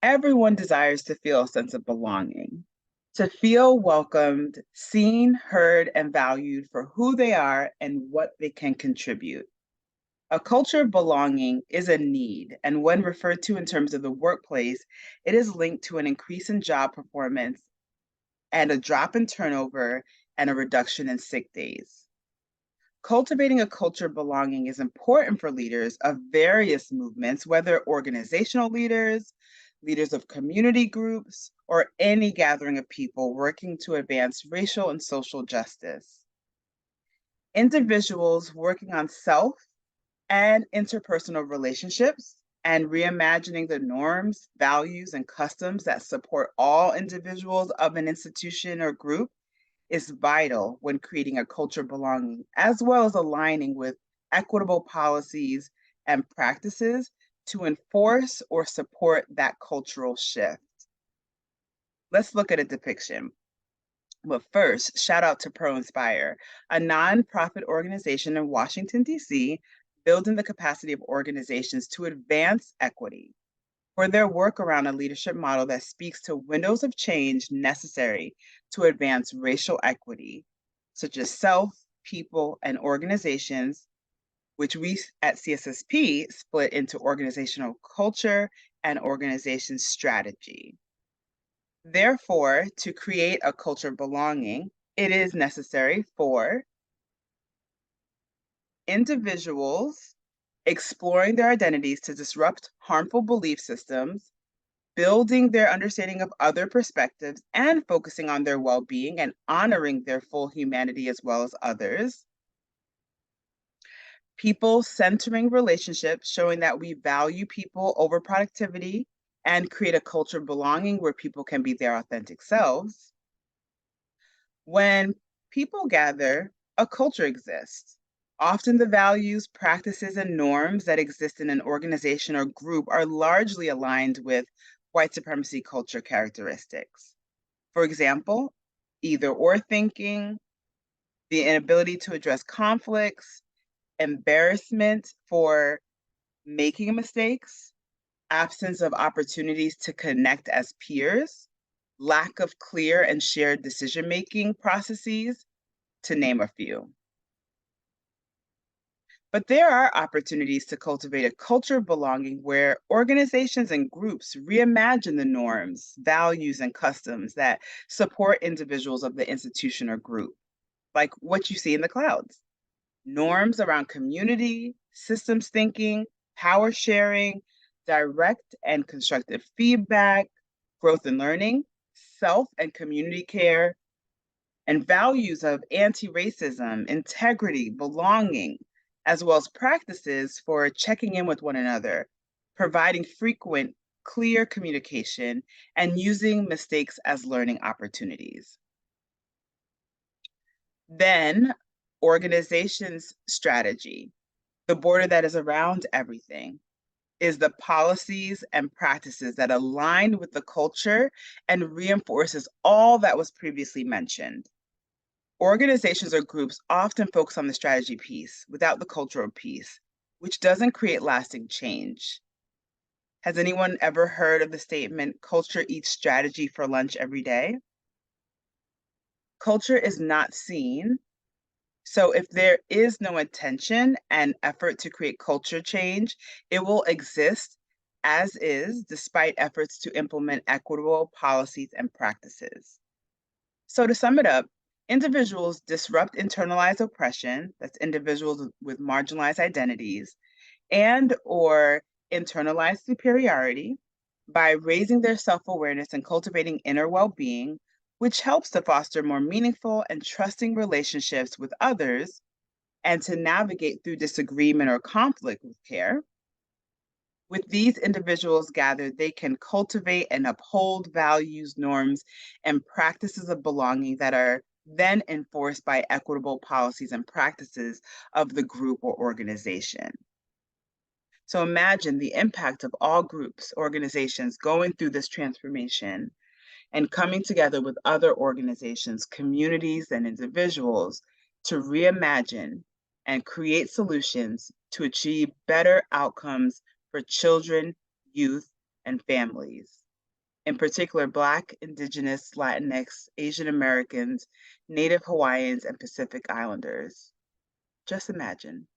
Everyone desires to feel a sense of belonging, to feel welcomed, seen, heard, and valued for who they are and what they can contribute. A culture of belonging is a need, and when referred to in terms of the workplace, it is linked to an increase in job performance and a drop in turnover and a reduction in sick days. Cultivating a culture of belonging is important for leaders of various movements, whether organizational leaders, leaders of community groups, or any gathering of people working to advance racial and social justice. Individuals working on self and interpersonal relationships and reimagining the norms, values, and customs that support all individuals of an institution or group is vital when creating a culture of belonging, as well as aligning with equitable policies and practices to enforce or support that cultural shift. Let's look at a depiction. But first, shout out to ProInspire, a nonprofit organization in Washington, D.C., building the capacity of organizations to advance equity for their work around a leadership model that speaks to windows of change necessary to advance racial equity, such as self, people, and organizations, which we at CSSP split into organizational culture and organization strategy. Therefore, to create a culture of belonging, it is necessary for individuals exploring their identities to disrupt harmful belief systems, building their understanding of other perspectives, and focusing on their well being and honoring their full humanity as well as others. People centering relationships, showing that we value people over productivity and create a culture of belonging where people can be their authentic selves. When people gather, a culture exists. Often the values, practices, and norms that exist in an organization or group are largely aligned with white supremacy culture characteristics. For example, either or thinking, the inability to address conflicts, embarrassment for making mistakes, absence of opportunities to connect as peers, lack of clear and shared decision-making processes, to name a few. But there are opportunities to cultivate a culture of belonging where organizations and groups reimagine the norms, values, and customs that support individuals of the institution or group, like what you see in the clouds. Norms around community, systems thinking, power sharing, direct and constructive feedback, growth and learning, self and community care, and values of anti-racism, integrity, belonging, as well as practices for checking in with one another, providing frequent, clear communication, and using mistakes as learning opportunities. Then, organization's strategy, the border that is around everything, is the policies and practices that align with the culture and reinforces all that was previously mentioned. Organizations or groups often focus on the strategy piece without the cultural piece, which doesn't create lasting change. Has anyone ever heard of the statement, culture eats strategy for lunch every day? Culture is not seen. So if there is no intention and effort to create culture change, it will exist as is, despite efforts to implement equitable policies and practices. So to sum it up, individuals disrupt internalized oppression, that's individuals with marginalized identities, and or internalized superiority by raising their self-awareness and cultivating inner well-being, which helps to foster more meaningful and trusting relationships with others and to navigate through disagreement or conflict with care. With these individuals gathered, they can cultivate and uphold values, norms, and practices of belonging that are then enforced by equitable policies and practices of the group or organization. So imagine the impact of all groups, organizations going through this transformation and coming together with other organizations, communities, and individuals to reimagine and create solutions to achieve better outcomes for children, youth, and families. in particular Black, Indigenous, Latinx, Asian Americans, Native Hawaiians, and Pacific Islanders. Just imagine.